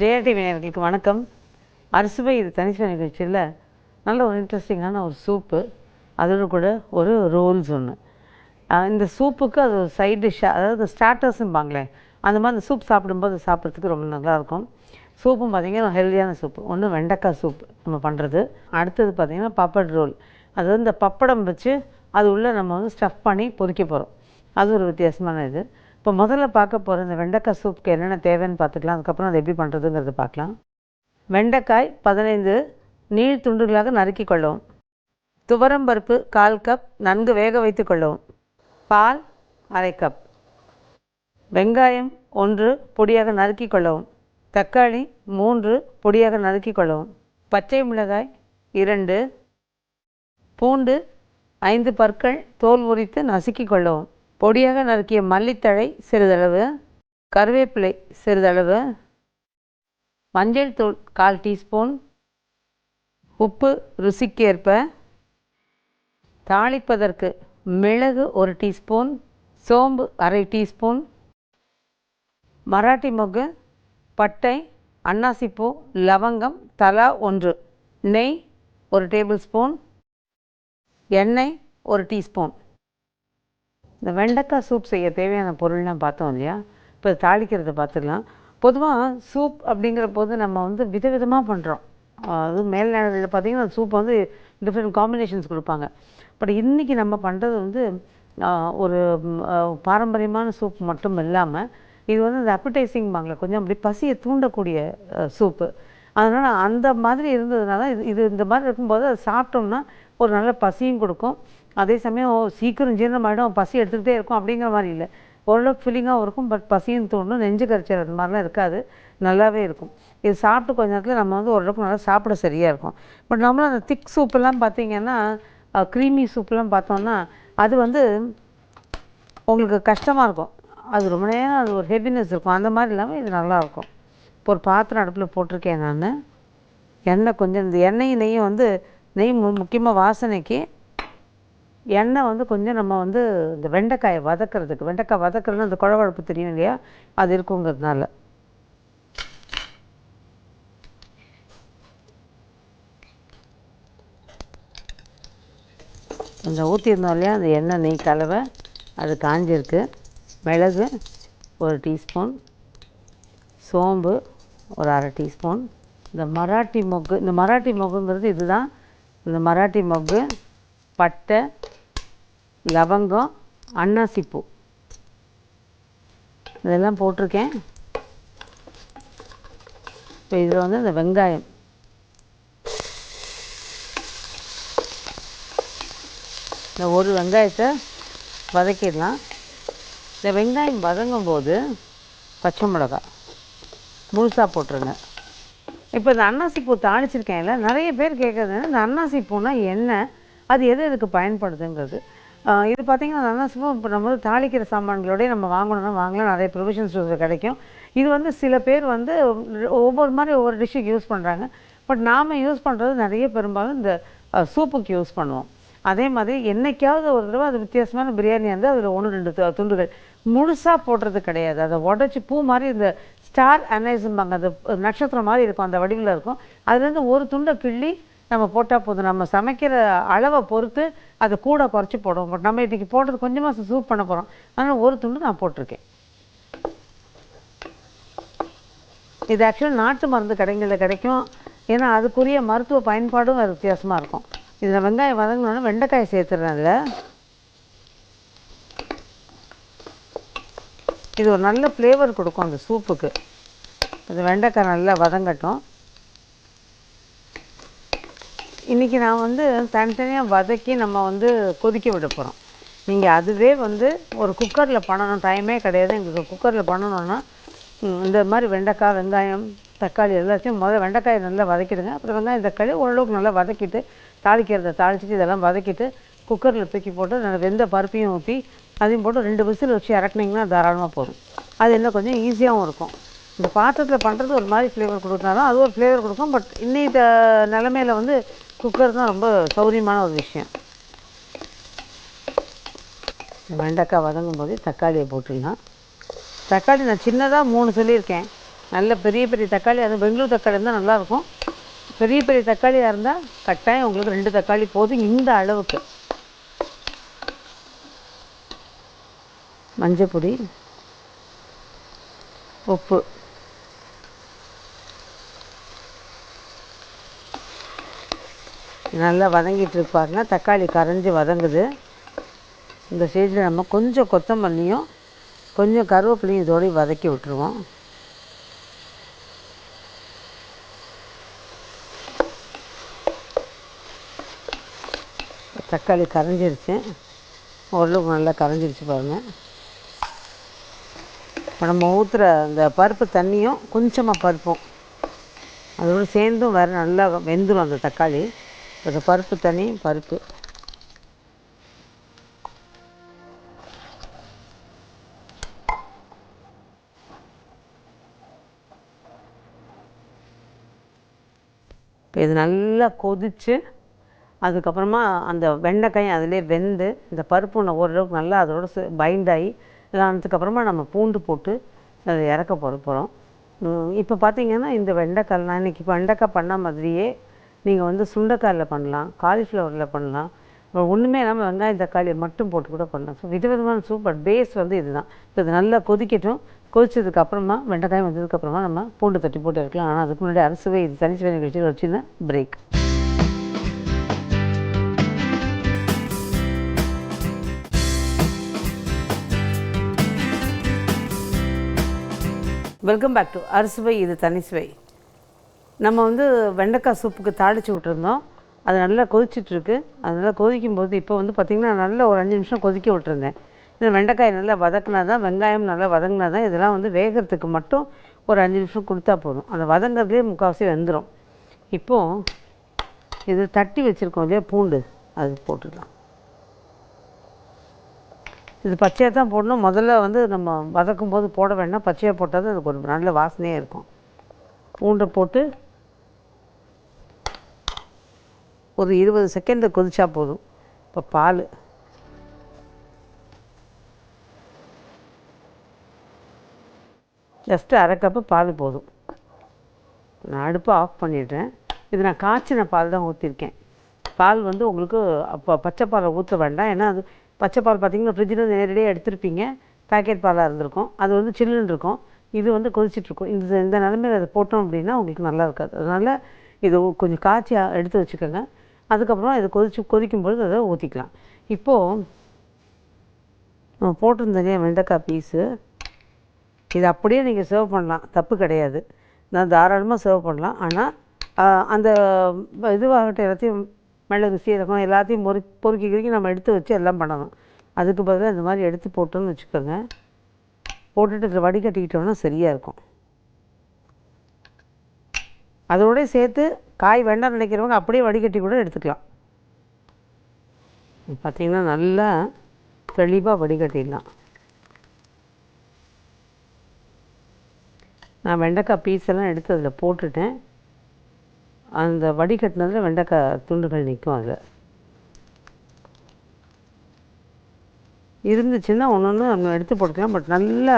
ஜெயா நேயர்களுக்கு வணக்கம். அறுசுவை இது தனிச்சுவை நிகழ்ச்சியில் நல்ல ஒரு இன்ட்ரெஸ்டிங்கான ஒரு சூப்பு, அதோடு கூட ஒரு ரோல்ஸ் ஒன்று. இந்த சூப்புக்கு அது ஒரு சைட் டிஷ்ஷாக, அதாவது ஸ்டார்டர்ஸும்பாங்களே, அந்த மாதிரி அந்த சூப் சாப்பிடும்போது சாப்பிட்றதுக்கு ரொம்ப நல்லாயிருக்கும். சூப்பும் பார்த்திங்கன்னா ஹெல்தியான சூப்பு. ஒன்று வெண்டைக்காய் சூப் நம்ம பண்ணுறது. அடுத்தது பார்த்திங்கன்னா பப்பட் ரோல். அதாவது இந்த பப்படம் வச்சு அது உள்ளே நம்ம வந்து ஸ்டஃப் பண்ணி பொரிக்க போகிறோம். அது ஒரு வித்தியாசமான இது. இப்போ முதல்ல பார்க்க போகிற இந்த வெண்டைக்காய் சூப்புக்கு என்னென்ன தேவைன்னு பார்த்துக்கலாம். அதுக்கப்புறம் அதை எப்படி பண்ணுறதுங்கிறத பார்க்கலாம். வெண்டைக்காய் 15 நீள் துண்டுகளாக நறுக்கி கொள்ளவும். துவரம்பருப்பு 1/4 கப் நன்கு வேக வைத்து கொள்ளவும். பால் 1/2 கப். வெங்காயம் 1 பொடியாக நறுக்கி கொள்ளவும். தக்காளி 3 பொடியாக நறுக்கி கொள்ளவும். பச்சை மிளகாய் 2. பூண்டு 5 பற்கள் தோல் உரித்து நசுக்கி கொள்ளவும். பொடியாக நறுக்கிய மல்லித்தழை சிறிதளவு. கருவேப்பிலை சிறிதளவு. மஞ்சள் தூள் 1/4 டீஸ்பூன். உப்பு ருசிக்கேற்ப. தாளிப்பதற்கு மிளகு 1 டீஸ்பூன். சோம்பு 1/2 டீஸ்பூன். மராட்டி மொக்கு, பட்டை, அன்னாசிப்பூ, லவங்கம் தலா 1. நெய் 1 டேபிள் ஸ்பூன். எண்ணெய் 1 டீஸ்பூன். இந்த வெண்டைக்காய் சூப் செய்ய தேவையான பொருள்லாம் பார்த்தோம் இல்லையா? இப்போ தாளிக்கிறத பார்த்துக்கலாம். பொதுவாக சூப் அப்படிங்கிற போது நம்ம வந்து விதவிதமாக பண்ணுறோம். அது மேல்நாடுகளில் பார்த்திங்கன்னா சூப் வந்து டிஃப்ரெண்ட் காம்பினேஷன்ஸ் கொடுப்பாங்க. பட் இன்றைக்கி நம்ம பண்ணுறது வந்து ஒரு பாரம்பரியமான சூப் மட்டும் இல்லாமல், இது வந்து இந்த அப்பிடைசிங்பாங்களே, கொஞ்சம் அப்படி பசியை தூண்டக்கூடிய சூப்பு. அதனால் அந்த மாதிரி இருந்ததுனால இது இந்த மாதிரி இருக்கும்போது அதை சாப்பிட்டோம்னா ஒரு நல்ல பசியும் கொடுக்கும். அதே சமயம் சீக்கிரம் ஜீரணமாகிடும், பசி எடுத்துக்கிட்டே இருக்கும் அப்படிங்கிற மாதிரி இல்லை. ஓரளவுக்கு ஃபில்லிங்காகவும் இருக்கும், பட் பசியும் தூண்டும், நெஞ்சு கரைச்சல் அந்த மாதிரிலாம் இருக்காது, நல்லாவே இருக்கும். இது சாப்பிட்டு கொஞ்ச நேரத்தில் நம்ம வந்து ஓரளவுக்கு நல்லா சாப்பிட சரியாக இருக்கும். பட் நம்மளும் அந்த திக் சூப்பெல்லாம் பார்த்திங்கன்னா, க்ரீமி சூப்பெலாம் பார்த்தோன்னா அது வந்து உங்களுக்கு கஷ்டமாக இருக்கும். அது ரொம்ப நேரம் அது ஒரு ஹெவினஸ் இருக்கும். அந்த மாதிரி இல்லாமல் இது நல்லாயிருக்கும். இப்போ ஒரு பாத்திரம் அடுப்பில் போட்டிருக்கேன் நான். எண்ணெய் கொஞ்சம், இந்த எண்ணெயும் நெய்யும் வந்து நெய் முக்கியமாக வாசனைக்கு, எண்ணெய் வந்து கொஞ்சம் நம்ம வந்து இந்த வெண்டைக்காயை வதக்கிறதுக்கு, வெண்டைக்காய் வதக்கிறதுனா அந்த குழவழப்பு தெரியும் இல்லையா, அது இருக்குங்கிறதுனால. இந்த ஊற்றிருந்தோம் இல்லையா அந்த எண்ணெய் நெய் கலவை, அது காஞ்சிருக்கு. மிளகு 1 டீஸ்பூன். சோம்பு ஒரு 1/2 டீஸ்பூன். இந்த மராட்டி மொக்குங்கிறது இதுதான். இந்த மராட்டி மொக்கு, பட்டை, லவங்கம், அன்னாசிப்பூ இதெல்லாம் போட்டிருக்கேன். இப்போ இதில் வந்து இந்த வெங்காயம், இந்த ஒரு வெங்காயத்தை வதக்கிடலாம். இந்த வெங்காயம் வதங்கும் போது பச்சை மிளகாய் முழுசாக போட்டுருங்க. இப்போ இந்த அன்னாசிப்பூ தாளிச்சிருக்கேன்ல, நிறைய பேர் கேட்குறது இந்த அன்னாசிப்பூனா என்ன, அது எதுக்கு பயன்படுதுங்கிறது. இது பார்த்திங்கன்னா அன்னாசிப்பூ இப்போ நம்ம தாளிக்கிற சாமான்களோடய நம்ம வாங்கலாம், நிறைய ப்ரொவிஷன் ஸ்டோர்ஸில் கிடைக்கும். இது வந்து சில பேர் வந்து ஒவ்வொரு மாதிரி ஒவ்வொரு டிஷ்ஷுக்கு யூஸ் பண்ணுறாங்க. பட் நாம் யூஸ் பண்ணுறது நிறைய பெரும்பாலும் இந்த சூப்புக்கு யூஸ் பண்ணுவோம். அதே மாதிரி என்றைக்காவது ஒரு தடவை அது வித்தியாசமான பிரியாணி வந்து அதில் 1-2 துண்டுகள் முழுசாக போடுறது கிடையாது. அதை உடச்சி பூ மாதிரி இந்த ஸ்டார் அனைஸ்ம்பாங்க, அது நட்சத்திரம் மாதிரி இருக்கும், அந்த வடிவில் இருக்கும். அதுலேருந்து ஒரு துண்டை கிள்ளி நம்ம போட்டால் போதும். நம்ம சமைக்கிற அளவை பொறுத்து அதை கூட குறைச்சி போடுவோம். பட் நம்ம இன்றைக்கி போடுறது கொஞ்சமாக சூப் பண்ண போகிறோம், அதனால் ஒரு துண்டு நான் போட்டிருக்கேன். இது ஆக்சுவலாக நாட்டு மருந்து கடைகளில் கிடைக்கும். ஏன்னா அதுக்குரிய மருத்துவ பயன்பாடும் அது வித்தியாசமாக இருக்கும். இதில் வெங்காயம் வதங்கினோன்னா வெண்டைக்காயை சேர்த்துடுறேன். அதில் இது ஒரு நல்ல ஃப்ளேவர் கொடுக்கும் அந்த சூப்புக்கு. அது வெண்டைக்காய் நல்லா வதங்கட்டும். இன்றைக்கி நான் வந்து தனித்தனியாக வதக்கி நம்ம வந்து கொதிக்க விட போகிறோம். நீங்கள் அதுவே வந்து ஒரு குக்கரில் பண்ணணும், டைமே கிடையாது எங்களுக்கு. குக்கரில் பண்ணணுன்னா இந்த மாதிரி வெண்டைக்காய், வெங்காயம், தக்காளி எல்லாத்தையும் வெண்டைக்காயை நல்லா வதக்கிடுங்க. அப்புறம் வெங்காயம் தக்காளி ஓரளவுக்கு நல்லா வதக்கிட்டு, தாளிச்சிட்டு இதெல்லாம் வதக்கிட்டு குக்கரில் தூக்கி போட்டு நல்லா வெந்த பருப்பையும் ஊற்றி அதையும் போட்டு 2 விசில் வச்சு இறக்குனிங்கன்னா தாராளமாக போதும். அது இன்னும் கொஞ்சம் ஈஸியாகவும் இருக்கும். இந்த பாத்திரத்தில் பண்ணுறது ஒரு மாதிரி ஃப்ளேவர் கொடுக்குறாலும் அது ஒரு ஃப்ளேவர் கொடுக்கும். பட் இன்னைக்கு நிலமையில் வந்து குக்கர் தான் ரொம்ப சௌரியமான ஒரு விஷயம். வெண்டைக்காய் வதங்கும் போது தக்காளியை போட்டுடலாம். தக்காளி நான் சின்னதாக 3 சொல்லியிருக்கேன். நல்ல பெரிய பெரிய தக்காளி, அது பெங்களூர் தக்காளி இருந்தால் நல்லாயிருக்கும். பெரிய பெரிய தக்காளியாக இருந்தால் கட்டாயம் உங்களுக்கு 2 தக்காளி போதும். இந்த அளவுக்கு மஞ்சள் பொடி, உப்பு, நல்லா வதங்கிட்டு இருப்பாருங்க. தக்காளி கரைஞ்சி வதங்குது. இந்த ஸ்டேஜில் நம்ம கொஞ்சம் கொத்தமல்லியும் கொஞ்சம் கருவேப்பிலையும் இதோடய வதக்கி விட்டுருவோம். தக்காளி கரைஞ்சிருச்சு, ஓரளவுக்கு நல்லா கரைஞ்சிருச்சு பாருங்கள். இப்போ நம்ம ஊற்றுற அந்த பருப்பு தண்ணியும் கொஞ்சமாக பருப்பும் அதோடு சேர்ந்தும் வேறு நல்லா வெந்துடும் அந்த தக்காளி. அந்த பருப்பு தண்ணி பருப்பு இப்போ இது நல்லா கொதித்து அதுக்கப்புறமா அந்த வெண்டைக்காயும் அதிலே வெந்து இந்த பருப்பு ஓரளவுக்கு நல்லா அதோட பைண்டாகி ஆனதுக்கப்புறமா நம்ம பூண்டு போட்டு அதை இறக்க போகிறோம். இப்போ பார்த்திங்கன்னா இந்த வெண்டைக்காய் நான் இன்றைக்கி வெண்டைக்காய் பண்ண மாதிரியே நீங்கள் வந்து சுண்டைக்காயில் பண்ணலாம், காலிஃப்ளவரில் பண்ணலாம், ஒன்றுமே இல்லாமல் வெங்காயம் தக்காளியை மட்டும் போட்டு கூட பண்ணலாம். ஸோ விதவிதமான சூப்பர் பேஸ் வந்து இதுதான். இப்போ இது நல்லா கொதிக்கட்டும். கொதிச்சதுக்கப்புறமா வெண்டைக்காய் வந்ததுக்கப்புறமா நம்ம பூண்டு தட்டி போட்டு இருக்கலாம். ஆனால் அதுக்கு முன்னாடி அரிசுவை இது தனிச்சுவை நிகழ்ச்சியில் ஒரு சின்ன பிரேக். வெல்கம் பேக் டு அறுசுவை இது தனிசுவை. நம்ம வந்து வெண்டைக்காய் சூப்புக்கு தாளித்து விட்டுருந்தோம். அது நல்லா கொதிச்சிட்ருக்கு. அது நல்லா கொதிக்கும்போது இப்போ வந்து பார்த்திங்கன்னா நல்லா ஒரு 5 நிமிஷம் கொதிக்க விட்டுருந்தேன். இந்த வெண்டைக்காய் நல்லா வதக்கினா தான், வெங்காயம் நல்லா வதங்கினா தான் இதெல்லாம் வந்து வேகிறதுக்கு மட்டும் ஒரு 5 நிமிஷம் கொடுத்தா போதும். அந்த வதங்கிறதுலேயே முக்கால்வாசி வெந்துடும். இப்போது இது தட்டி வச்சுருக்கோம் இல்லையா பூண்டு, அது போட்டுடலாம். இது பச்சையாக தான் போடணும். முதல்ல வந்து நம்ம வதக்கும் போது போட வேண்டாம், பச்சையாக போட்டால் தான் அதுக்கு ஒரு நல்ல வாசனையாக இருக்கும். பூண்டை போட்டு ஒரு 20 செகண்ட் கொதிச்சா போதும். இப்போ பால் ஜஸ்ட்டு அரை கப்பு பால் போதும். நான் அடுப்பை ஆஃப் பண்ணிடுறேன். இது நான் காய்ச்சின பால் தான் ஊற்றிருக்கேன். பால் வந்து உங்களுக்கு அப்போ பச்சை பாலை ஊற்ற வேண்டாம். ஏன்னா அது பச்சை பால் பார்த்திங்கன்னா ஃப்ரிட்ஜில் நேரடியாக எடுத்துருப்பீங்க, பேக்கெட் பாலாக இருந்திருக்கும், அது வந்து சில்லுன்னு இருக்கும். இது வந்து கொதிச்சிட்ருக்கும். இந்த நிலமையில் அதை போட்டோம் அப்படின்னா உங்களுக்கு நல்லா இருக்காது. அதனால் இது கொஞ்சம் காய்ச்சி எடுத்து வச்சுக்கோங்க. அதுக்கப்புறம் இது கொதிக்கும்பொழுது அதை ஊற்றிக்கலாம். இப்போது நம்ம போட்டிருந்தேன் வெண்டைக்காய் பீஸு, இது அப்படியே நீங்கள் சர்வ் பண்ணலாம், தப்பு கிடையாது. நான் தாராளமாக சர்வ் பண்ணலாம். ஆனால் அந்த இதுவாகட்டும் எல்லாத்தையும் மிளகு சீரகம் எல்லாத்தையும் பொறுக்கி நம்ம எடுத்து வச்சு எல்லாம் பண்ணணும். அதுக்கு பதிலாக இந்த மாதிரி எடுத்து போட்டோன்னு வச்சுக்கோங்க. போட்டுட்டு இதில் வடிகட்டிக்கிட்டோம்னா சரியாக இருக்கும். அதோட சேர்த்து காய் வேண்டாம்னு நினைக்கிறவங்க அப்படியே வடிகட்டி கூட எடுத்துக்கலாம். பார்த்திங்கன்னா நல்லா தெளிவாக வடிகட்டிடலாம். நான் வெண்டைக்காய் பீஸெல்லாம் எடுத்து அதில் போட்டுட்டேன். அந்த வடிகட்டினதில் வெண்டைக்காய் துண்டுகள் நிற்கும். அதில் இருந்துச்சுன்னா ஒன்று ஒன்று நம்ம எடுத்து போட்டுக்கலாம். பட் நல்லா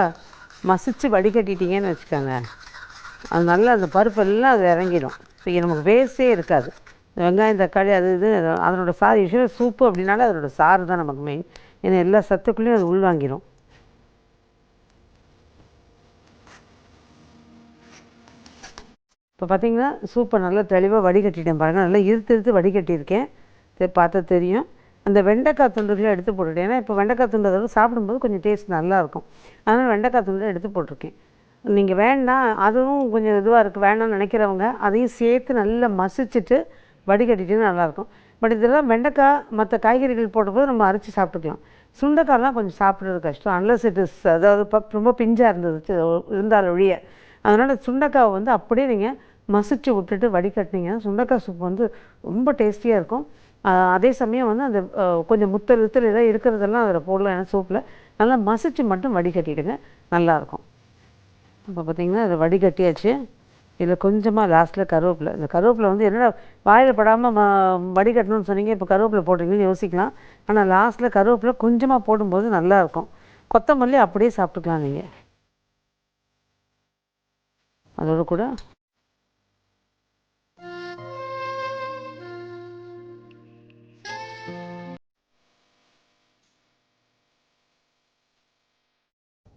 மசித்து வடிகட்டிட்டிங்கன்னு வச்சுக்கோங்க, அது நல்லா அந்த பருப்பெல்லாம் அது இறங்கிடும். ஸோ நமக்கு வேஸ்ட்டே இருக்காது. வெங்காயம் தக்காளி அது இது அதனோட சாறு யூஸ்வலாக சூப்பு அப்படின்னாலே அதனோட சாறு தான் நமக்கு மெயின். ஏன்னா எல்லா சத்துக்குள்ளேயும் அது உள்வாங்கிடும். இப்போ பார்த்திங்கன்னா சூப்பை நல்லா தெளிவாக வடிகட்டிட்டேன் பாருங்கள். நல்லா இழுத்து வடிகட்டியிருக்கேன். பார்த்தா தெரியும். அந்த வெண்டைக்காய் துண்டுகளை எடுத்து போட்டுட்டேன். ஏன்னா இப்போ வெண்டைக்காய் துண்டு அதோட சாப்பிடும்போது கொஞ்சம் டேஸ்ட் நல்லாயிருக்கும். அதனால் வெண்டைக்காய் துண்டு எடுத்து போட்டிருக்கேன். நீங்கள் வேண்டாம் அதுவும் கொஞ்சம் இதுவாக இருக்குது வேண்டாம்னு நினைக்கிறவங்க அதையும் சேர்த்து நல்லா மசிச்சுட்டு வடிகட்டிட்டு நல்லாயிருக்கும். பட் இதெல்லாம் வெண்டைக்காய் மற்ற காய்கறிகள் போடும்போது நம்ம அரைச்சி சாப்பிட்டுக்கலாம். சுண்டைக்காய்லாம் கொஞ்சம் சாப்பிட்றது கஷ்டம், அன்லஸ் இட் இஸ் அதாவது ரொம்ப பிஞ்சாக இருந்தால் ஒழிய. அதனால் சுண்டைக்காய் வந்து அப்படியே நீங்கள் மசிச்சு விட்டுட்டு வடிகட்டினீங்கன்னா சுண்டைக்காய் சூப் வந்து ரொம்ப டேஸ்டியாக இருக்கும். அதே சமயம் வந்து அந்த கொஞ்சம் முத்தல் எதாவது இருக்கிறதெல்லாம் அதில் போடலாம். ஏன்னா சூப்பில் நல்லா மசிச்சு மட்டும் வடிகட்டிடுங்க, நல்லாயிருக்கும். இப்போ பார்த்திங்கன்னா அதை வடிகட்டியாச்சு. இதில் கொஞ்சமாக லாஸ்ட்டில் கருவேப்பிலை. இந்த கருவேப்பிலை வந்து என்னென்ன வாயில் படாமல் வடிகட்டணும்னு சொன்னீங்க, இப்போ கருவேப்பிலை போட்டிங்கன்னு யோசிக்கலாம். ஆனால் லாஸ்ட்டில் கருவேப்பிலை கொஞ்சமாக போடும்போது நல்லாயிருக்கும். கொத்தமல்லி அப்படியே சாப்பிட்டுக்கலாம் நீங்கள். அதோடு கூட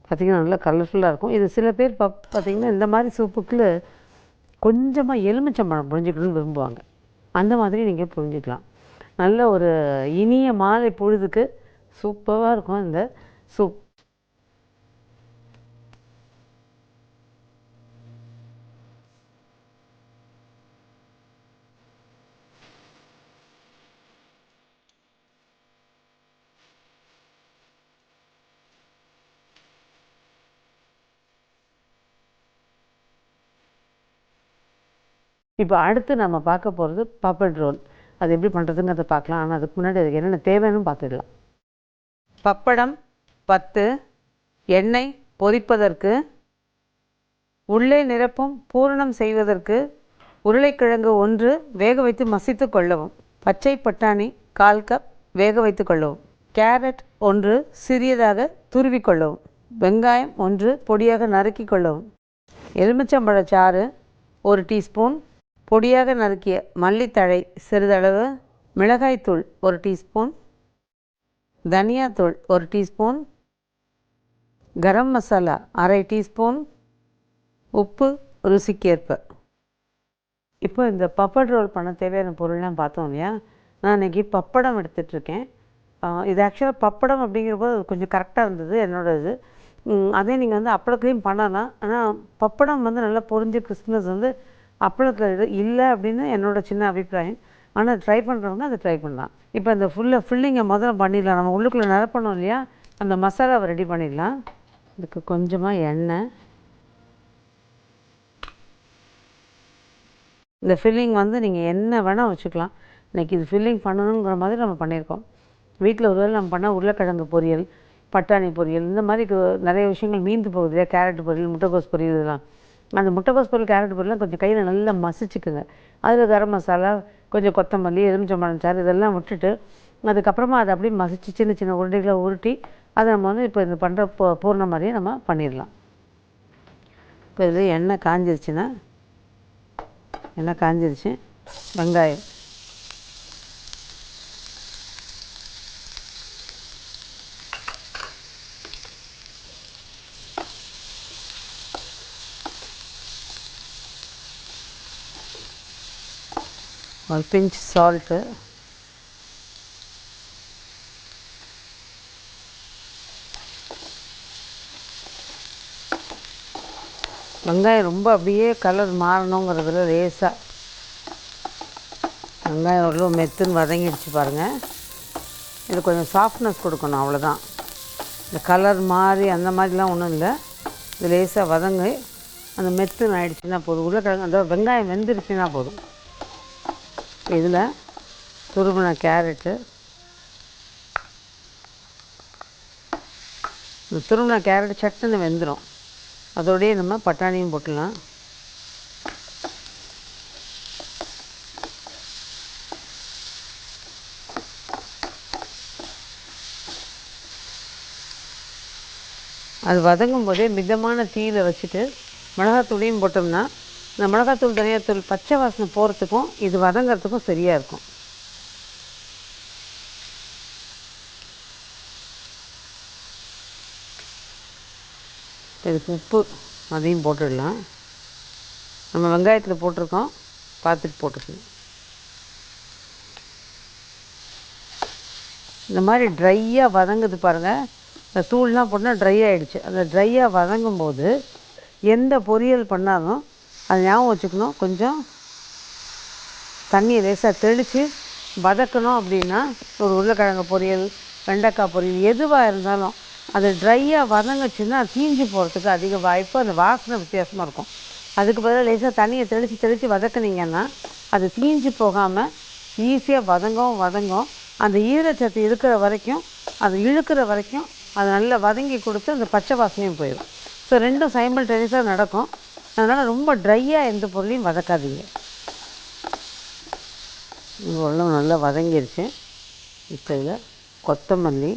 பார்த்திங்கன்னா நல்லா கலர்ஃபுல்லாக இருக்கும். இது சில பேர் பார்த்திங்கன்னா இந்த மாதிரி சூப்புக்கு கொஞ்சமாக எலுமிச்சம்பழம் புழிஞ்சிக்கணும்னு விரும்புவாங்க. அந்த மாதிரி நீங்கள் புழிஞ்சிக்கலாம். நல்ல ஒரு இனிய மாலை பொழுதுக்கு சூப்பராக இருக்கும் இந்த சூப். இப்போ அடுத்து நம்ம பார்க்க போகிறது பப்பட் ரோல். அது எப்படி பண்ணுறதுங்கிறத பார்க்கலாம். ஆனால் அதுக்கு முன்னாடி அதுக்கு என்னென்ன தேவைன்னு பார்த்துடலாம். பப்படம் 10, எண்ணெய் பொரிப்பதற்கு, உள்ளே நிரப்பும் பூரணம் செய்வதற்கு, உருளைக்கிழங்கு 1 வேக வைத்து மசித்து கொள்ளவும், பச்சை பட்டாணி 1/4 கப் வேக வைத்து கொள்ளவும், கேரட் 1 சிறியதாக துருவி கொள்ளவும், வெங்காயம் 1 பொடியாக நறுக்கி கொள்ளவும், எலுமிச்சம்பழச்சாறு 1 டீஸ்பூன், பொடியாக நறுக்கிய மல்லித்தழை சிறிதளவு, மிளகாய்த்தூள் 1 டீஸ்பூன், தனியாத்தூள் 1 டீஸ்பூன், கரம் மசாலா 1/2 டீஸ்பூன், உப்பு ருசிக்கேற்ப. இப்போ இந்த பப்பட் ரோல் பண்ண தேவையான பொருள்லாம் பார்த்தோம் இல்லையா. நான் இன்றைக்கி பப்படம் எடுத்துகிட்ருக்கேன். இது ஆக்சுவலாக பப்படம் அப்படிங்கிறபோது கொஞ்சம் கரெக்டாக இருந்தது என்னோடய இது. அதே நீங்கள் வந்து அப்பளத்துலேயும் பண்ணலாம். ஆனால் பப்படம் வந்து நல்லா பொரிஞ்ச கிறிஸ்மஸ் வந்து அப்பளத்தில் இல்லை அப்படின்னு என்னோடய சின்ன அபிப்பிராயம். ஆனால் ட்ரை பண்ணுறவங்க அதை ட்ரை பண்ணலாம். இப்போ அந்த ஃபில்லிங்கை முதல்ல பண்ணிடலாம். நம்ம உள்ளுக்குள்ளே நிரப்பணும் இல்லையா, அந்த மசாலாவை ரெடி பண்ணிடலாம். இதுக்கு கொஞ்சமாக எண்ணெய். இந்த ஃபில்லிங் வந்து நீங்கள் என்ன வேணால் வச்சுக்கலாம். இன்றைக்கி இது ஃபில்லிங் பண்ணணுங்கிற மாதிரி நம்ம பண்ணியிருக்கோம். வீட்டில் ஒருவேளை நம்ம பண்ணால் உருளைக்கிழங்கு பொரியல், பட்டாணி பொரியல், இந்த மாதிரி நிறைய விஷயங்கள் மீந்து போகுது இல்லையா. கேரட் பொரியல், முட்டைக்கோஸ் பொரியல், இதெல்லாம். அந்த முட்டைக்கோஸ் பொரியல், கேரட் பொரியலாம் கொஞ்சம் கையில் நல்லா மசிச்சுக்குங்க. அதில் கரம் மசாலா, கொஞ்சம் கொத்தமல்லி, எலுமிச்சம்பழம் சாறு இதெல்லாம் விட்டுட்டு அதுக்கப்புறமா அதை அப்படியே மசித்து சின்ன சின்ன உருண்டைகளை உருட்டி அதை நம்ம வந்து இப்போ இது பண்ணுற பூர்ண மாதிரியே நம்ம பண்ணிடலாம். இப்போ இதில் எண்ணெய் காஞ்சிருச்சுன்னா, எண்ணெய் காஞ்சிருச்சு, வெங்காயம், ஒரு பிஞ்ச் சால்ட்டு, வெங்காயம் ரொம்ப அப்படியே கலர் மாறணுங்கிறதுல லேசாக வெங்காயம் எவ்வளோ மெத்துன்னு வதங்கிடுச்சு பாருங்கள். இது கொஞ்சம் சாஃப்ட்னஸ் கொடுக்கணும், அவ்வளோதான். இந்த கலர் மாறி அந்த மாதிரிலாம் ஒன்றும் இல்லை. இது லேசாக வதங்கி அந்த மெத்துன்னு ஆகிடுச்சுன்னா போதும். உருளைக்கிழங்கு அந்த வெங்காயம் வெந்துருச்சுன்னா போதும். இதில் துருவின கேரட்டு, இந்த துருவின கேரட் சட்டுன்னு வெந்துடும். அதோடையே நம்ம பட்டாணியும் போட்டுடலாம். அது வதங்கும் போதே மிதமான தீயில் வச்சுட்டு மிளகாத்தூளையும் போட்டோம்னா இந்த மிளகாத்தூள், தனியாத்தூள் பச்சை வாசனை போகிறதுக்கும் இது வதங்கிறதுக்கும் சரியாக இருக்கும். இதுக்கு உப்பு அதையும் போட்டுடலாம். நம்ம வெங்காயத்தில் போட்டிருக்கோம், பார்த்துட்டு போட்டுக்கணும். இந்த மாதிரி ட்ரையாக வதங்குது பாருங்கள். இந்த தூள்லாம் போட்டால் ட்ரை ஆகிடுச்சு. அந்த ட்ரையாக வதங்கும்போது எந்த பொரியல் பண்ணாலும் அது ஞாபகம் வச்சுக்கணும், கொஞ்சம் தண்ணியை லேசாக தெளித்து வதக்கணும். அப்படின்னா ஒரு உருளைக்கிழங்கு பொரியல், வெண்டைக்காய் பொரியல் எதுவாக இருந்தாலும் அது ட்ரையாக வதங்குச்சுன்னா தீஞ்சு போகிறதுக்கு அதிக வாய்ப்பு, அந்த வாசனை வித்தியாசமாக இருக்கும். அதுக்கு பதிலாக லேசாக தண்ணியை தெளித்து வதக்குனீங்கன்னா அது தீஞ்சு போகாமல் ஈஸியாக வதங்கும். அந்த ஈரச்சத்து இருக்கிற வரைக்கும், அது இழுக்கிற வரைக்கும் அது நல்லா வதங்கி கொடுத்து அந்த பச்சை வாசனையும் போயிடும். ஸோ ரெண்டும் சைமல்டேனியஸாக நடக்கும். அதனால் ரொம்ப ட்ரையாக எந்த பொருளையும் வதக்காதீங்க. இவ்வளோ நல்லா வதங்கிடுச்சு. இப்போ இதில் கொத்தமல்லி,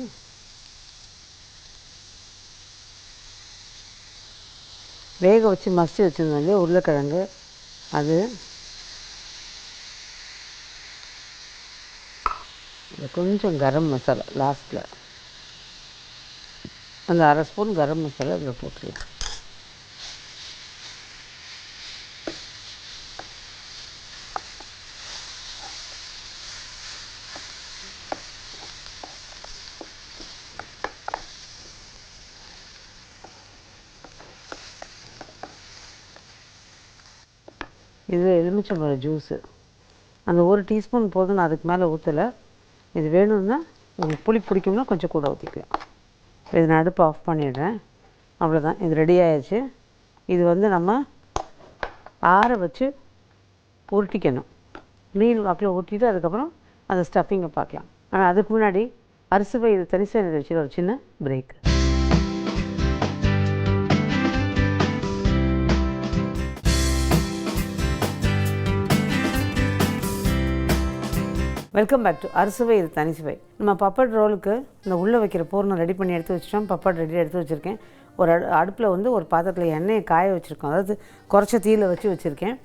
வேக வச்சு மசிச்சு வச்சுருந்தோம் இல்லையா உருளைக்கிழங்கு, அது கொஞ்சம் கரம் மசாலா லாஸ்ட்டில் அந்த அரை ஸ்பூன் கரம் மசாலா அதில் போட்டுடலாம். இது எலுமிச்சம்பழம் ஜூஸு, அந்த ஒரு டீஸ்பூன் போதும், நான் அதுக்கு மேலே ஊற்றலை. இது வேணும்னா உங்களுக்கு புளி பிடிக்கும்னா கொஞ்சம் கூட ஊற்றிக்கலாம். இது நான் அடுப்பு ஆஃப் பண்ணிடுறேன். அவ்வளோதான், இது ரெடி ஆயிடுச்சு. இது வந்து நம்ம ஆற வச்சு உருட்டிக்கணும். மீன் வாக்கில் ஊற்றிட்டு அதுக்கப்புறம் அந்த ஸ்டஃபிங்கை பார்க்கலாம். ஆனால் அதுக்கு முன்னாடி அரிசி இது தனிசை வச்சு ஒரு சின்ன பிரேக். வெல்கம் பேக் டு அறுசுவை இது தனிசுவை. நம்ம பப்பட் ரோலுக்கு இந்த உள்ளே வைக்கிற பூர்ணம் ரெடி பண்ணி எடுத்து வச்சிட்டோம். பப்பட் ரெடி எடுத்து வச்சுருக்கேன். ஒரு அடுப்பில் வந்து ஒரு பாத்திரத்தில் எண்ணெயை காய வச்சுருக்கோம், அதாவது குறைச்ச தீயில் வச்சு வச்சுருக்கேன்.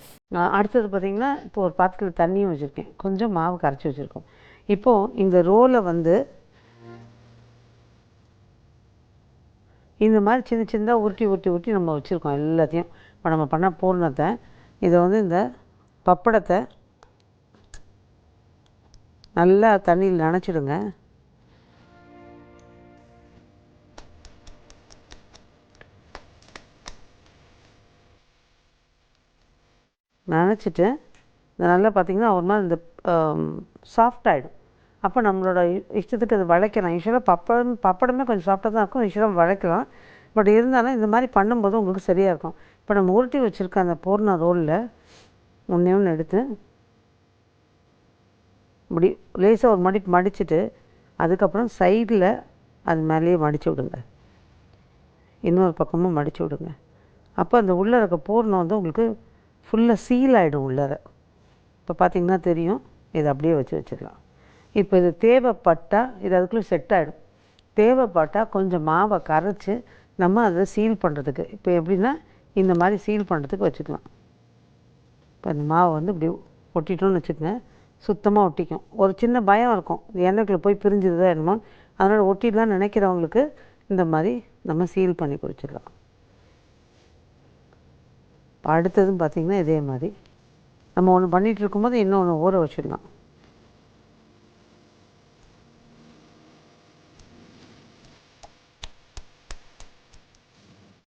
அடுத்தது பார்த்திங்கன்னா இப்போ ஒரு பாத்திரத்தில் தண்ணியும் வச்சுருக்கேன், கொஞ்சம் மாவு கரைச்சி வச்சுருக்கோம். இப்போது இந்த ரோலை வந்து இந்த மாதிரி சின்ன சின்னதாக உருட்டி நம்ம வச்சுருக்கோம் எல்லாத்தையும். இப்போ நம்ம பண்ண பூர்ணத்தை இதை வந்து இந்த பப்படத்தை நல்லா தண்ணியில் நனைச்சிடுங்க. நனைச்சிட்டு இந்த நல்லா பார்த்திங்கன்னா ஒரு மாதிரி இந்த சாஃப்ட் ஆகிடும். அப்போ நம்மளோட இஷ்டத்துக்கு அது வளைக்கலாம். யூஸ்வலாக பப்படமே கொஞ்சம் சாஃப்டாக தான் இருக்கும், யூஸ்வலாக வளைக்கலாம். பட் இருந்தாலும் இந்த மாதிரி பண்ணும்போது உங்களுக்கு சரியாக இருக்கும். இப்போ நம்ம உருட்டி வச்சுருக்க அந்த பூர்ண ரோலில் ஒன்று எடுத்து இப்படி லேசாக ஒரு மடிச்சுட்டு அதுக்கப்புறம் சைடில் அது மேலேயே மடித்து விடுங்க, இன்னொரு பக்கமும் மடித்து விடுங்க. அப்போ அந்த உள்ளே இருக்க பூர்ணம் வந்து உங்களுக்கு ஃபுல்லாக சீல் ஆகிடும் உள்ளார. இப்போ பார்த்திங்கன்னா தெரியும். இதை அப்படியே வச்சிடலாம். இப்போ இது தேவைப்பட்டால் இது அதுக்குள்ளே செட் ஆகிடும். தேவைப்பட்டால் கொஞ்சம் மாவை கரைச்சி நம்ம அதை சீல் பண்ணுறதுக்கு, இப்போ எப்படின்னா இந்த மாதிரி சீல் பண்ணுறதுக்கு வச்சுக்கலாம். இப்போ இந்த மாவை வந்து இப்படி ஒட்டிட்டோன்னு வச்சுக்கோங்க, சுத்தமாக ஒட்டிக்கும். ஒரு சின்ன பயம் இருக்கும், எண்ணெய்க்குள்ளே போய் பிரிஞ்சுதுதான் என்னமோ, அதனால் ஒட்டிடலான்னு நினைக்கிறவங்களுக்கு இந்த மாதிரி நம்ம சீல் பண்ணி குறிச்சிடலாம். அடுத்ததும் பார்த்திங்கன்னா இதே மாதிரி நம்ம ஒன்று பண்ணிகிட்டு இருக்கும்போது இன்னொன்று ஊற வச்சிடலாம்.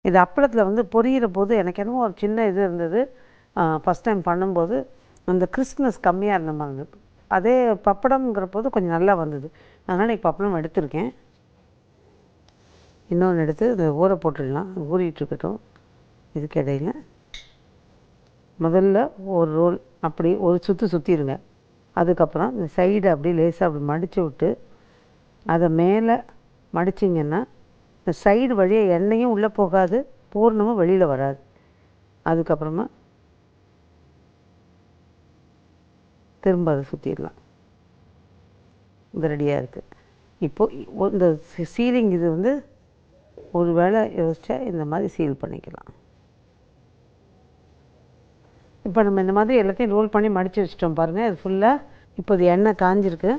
இது அப்பளத்தில் வந்து பொரியிற போது எனக்கு என்னமோ ஒரு சின்ன இது இருந்தது. ஃபஸ்ட் டைம் பண்ணும்போது அந்த கிறிஸ்ப்னஸ் கம்மியாக இருந்த மாதிரி இருந்தது. அதே பப்படம்ங்கிற போது கொஞ்சம் நல்லா வந்தது. அதனால் இன்றைக்கி பப்படம் எடுத்திருக்கேன். இன்னொன்று எடுத்து இதை ஊற போட்டுடலாம். ஊறிட்டுருக்கட்டும். இதுக்கு இடையில் முதல்ல ஒரு ரோல் அப்படி ஒரு சுற்றிடுங்க. அதுக்கப்புறம் இந்த சைடை அப்படி லேசாக அப்படி மடித்து விட்டு அதை மேலே மடிச்சிங்கன்னா இந்த சைடு வழியாக எண்ணெயும் உள்ளே போகாது, பூர்ணமும் வெளியில் வராது. அதுக்கப்புறமா திரும்ப அதை சுற்றிடலாம். இது ரெடியாக இருக்குது. இப்போது இந்த சீலிங் இது வந்து ஒரு வேளை யோசித்தா இந்த மாதிரி சீல் பண்ணிக்கலாம். இப்போ நம்ம இந்த மாதிரி எல்லாத்தையும் ரோல் பண்ணி மடித்து வச்சிட்டோம் பாருங்கள். இது ஃபுல்லாக இப்போ இது எண்ணெய் காஞ்சிருக்கு.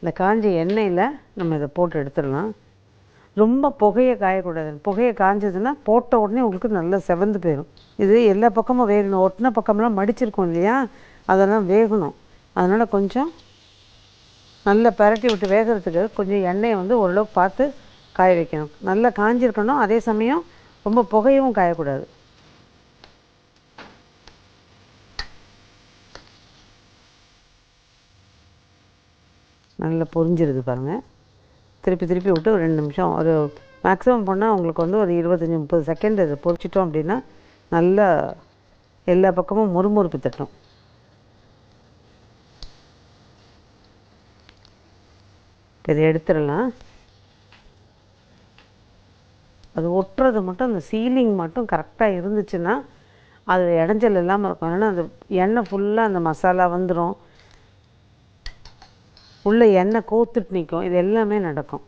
இந்த காஞ்ச எண்ணெயில் நம்ம இதை போட்டு எடுத்துடலாம். ரொம்ப புகையை காயக்கூடாது. புகையை காஞ்சதுன்னா போட்ட உடனே உங்களுக்கு நல்லா செவந்து போயிடும். இது எல்லா பக்கமும் வேகணும். ஒட்டின பக்கம்லாம் மடிச்சிருக்கோம் இல்லையா, அதெல்லாம் வேகணும். அதனால் கொஞ்சம் நல்லா பரட்டி விட்டு வேகிறதுக்கு கொஞ்சம் எண்ணெயை வந்து ஓரளவுக்கு பார்த்து காய வைக்கணும். நல்லா காஞ்சிருக்கணும், அதே சமயம் ரொம்ப புகையவும் காயக்கூடாது. நல்லா பொரிஞ்சிருது பாருங்கள். திருப்பி விட்டு ஒரு 2 நிமிஷம், ஒரு மேக்ஸிமம் பண்ணால் உங்களுக்கு வந்து ஒரு 25-30 செகண்ட் இதை பொரிச்சிட்டோம் அப்படின்னா நல்லா எல்லா பக்கமும் முறுமுறுப்பு தட்டும். இதை எடுத்துடலாம். அது ஒட்டுறது மட்டும், அந்த சீலிங் மட்டும் கரெக்டாக இருந்துச்சுன்னா அது இடைஞ்சல் இல்லாமல் இருக்கும். ஏன்னா அந்த எண்ணெய் ஃபுல்லாக அந்த மசாலா வந்துடும், உள்ளே எண்ணெய் கோத்துட்டு நிற்கும், இது எல்லாமே நடக்கும்.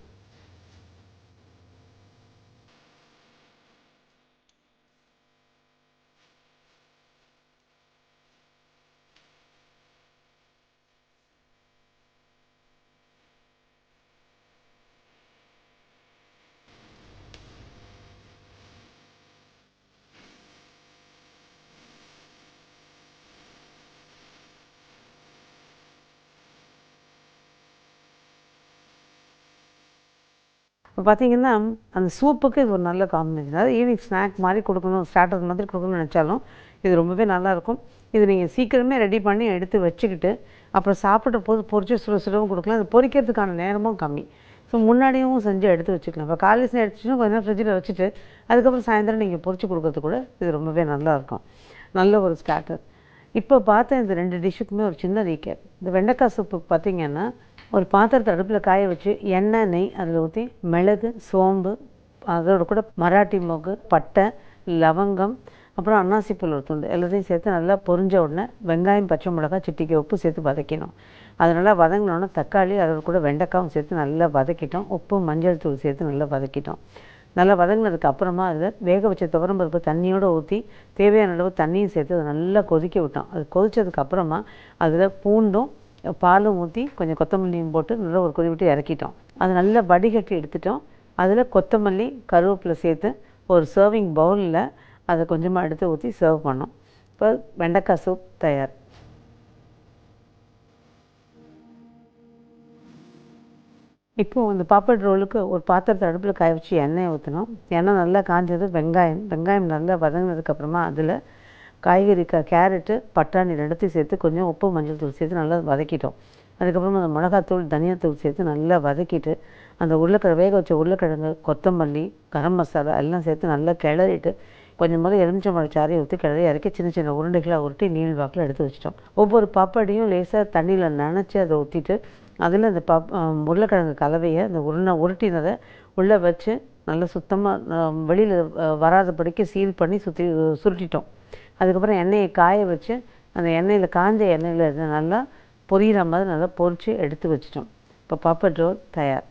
இப்போ பார்த்தீங்கன்னா அந்த சூப்புக்கு இது ஒரு நல்ல காம்பினேஷன். அதாவது ஈவினிங் ஸ்நாக் மாதிரி கொடுக்கணும், ஸ்டார்டர் மாதிரி கொடுக்கணும்னு நினச்சாலும் இது ரொம்பவே நல்லாயிருக்கும். இது நீங்கள் சீக்கிரமே ரெடி பண்ணி எடுத்து வச்சுக்கிட்டு அப்புறம் சாப்பிட்ற போது பொரிச்சு சுட சுடவும் கொடுக்கலாம். அது பொரிக்கிறதுக்கான நேரமும் கம்மி. ஸோ முன்னாடியும் செஞ்சு எடுத்து வச்சுக்கலாம். இப்போ காலையில் எடுத்துச்சுன்னா கொஞ்சம் நேரம் ஃப்ரிட்ஜில் வச்சுட்டு அதுக்கப்புறம் சாயந்தரம் நீங்கள் பொரிச்சு கொடுக்கறது கூட இது ரொம்பவே நல்லாயிருக்கும். நல்ல ஒரு ஸ்டார்டர். இப்போ பார்த்த இந்த 2 டிஷ்ஷுக்குமே ஒரு சின்ன ரீகேப். இந்த வெண்டைக்காய் சூப்புக்கு பார்த்தீங்கன்னா ஒரு பாத்திரத்தை அடுப்பில் காய வச்சு எண்ணெய், நெய் அதில் ஊற்றி மிளகு, சோம்பு, அதோட கூட மராட்டி மொக்கு, பட்டை, லவங்கம், அப்புறம் அன்னாசிப்பூ ஒரு துண்டு எல்லாத்தையும் சேர்த்து நல்லா பொரிஞ்ச உடனே வெங்காயம், பச்சை மிளகாய், சிட்டிகை உப்பு சேர்த்து வதக்கினோம். அது நல்லா வதங்கினோடனே தக்காளி அதோட கூட வெண்டைக்காயும் சேர்த்து நல்லா வதக்கிட்டோம். உப்பு, மஞ்சள் தூள் சேர்த்து நல்லா வதக்கிட்டோம். நல்லா வதங்கினதுக்கு அப்புறமா அதில் வேக வச்ச துவரம் பருப்பு தண்ணியோடு ஊற்றி தேவையான அளவு தண்ணியும் சேர்த்து அதை நல்லா கொதிக்க விட்டோம். அது கொதித்ததுக்கப்புறமா அதில் பூண்டும் பாலும் ஊற்றி கொஞ்சம் கொத்தமல்லியும் போட்டு நல்லா ஒரு கொதி விட்டு இறக்கிட்டோம். அது நல்லா வடிகட்டி எடுத்துட்டோம். அதில் கொத்தமல்லி, கருவேப்பிலை சேர்த்து ஒரு சர்விங் பவுலில் அதை கொஞ்சமாக எடுத்து ஊற்றி சர்வ் பண்ணோம். இப்போ வெண்டைக்காய் சூப் தயார். இப்போது இந்த பாப்பட் ரோலுக்கு ஒரு பாத்திரத்தை அடுப்பில் காய வச்சு எண்ணெயை ஊற்றினோம். எண்ணெய் நல்லா காஞ்சது. வெங்காயம் நல்லா வதங்கினதுக்கப்புறமா அதில் காய்கறி கேரட்டு, பட்டாணி 2த்தையும் சேர்த்து கொஞ்சம் உப்பு, மஞ்சள் தூள் சேர்த்து நல்லா வதக்கிட்டோம். அதுக்கப்புறமா அந்த மிளகாத்தூள், தனியாத்தூள் சேர்த்து நல்லா வதக்கிட்டு அந்த வேக வச்ச உருளைக்கிழங்கு, கொத்தமல்லி, கரம் மசாலா எல்லாம் சேர்த்து நல்லா கிளறிட்டு கொஞ்சம் எலுமிச்சம்பழம் சாறையை ஊற்றி கிளறி இறக்கி சின்ன சின்ன உருண்டைகளாக உருட்டி நீள் வாக்கில் எடுத்து வச்சிட்டோம். ஒவ்வொரு பாப்படையும் லேசாக தண்ணியில் நனைச்சி அதை ஊற்றிட்டு அதில் அந்த உருளைக்கிழங்கு கலவையை அந்த உருட்டினதை உள்ளே வச்சு நல்லா சுத்தமாக வெளியில் வராதபடிக்கு சீல் பண்ணி சுருட்டிட்டோம். அதுக்கப்புறம் எண்ணெயை காய வச்சு அந்த எண்ணெயில் காஞ்ச எண்ணெயில் நல்லா பொரியிற மாதிரி நல்லா பொரித்து எடுத்து வச்சிட்டோம். இப்போ பாப்பட் ரோல் தயார்.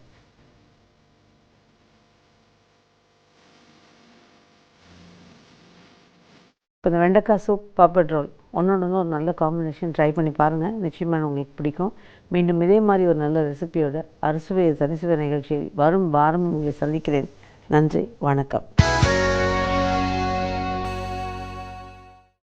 இப்போ இந்த வெண்டைக்காய் சூப், பாப்பட் ரோல் ஒன்று ஒரு நல்ல காம்பினேஷன். ட்ரை பண்ணி பாருங்கள், நிச்சயமாக உங்களுக்கு பிடிக்கும். மீண்டும் இதே மாதிரி ஒரு நல்ல ரெசிபியோட அறுசுவை தனிசுவை நிகழ்ச்சியில் வரும் வாரம் உங்களை சந்திக்கிறேன். நன்றி, வணக்கம்.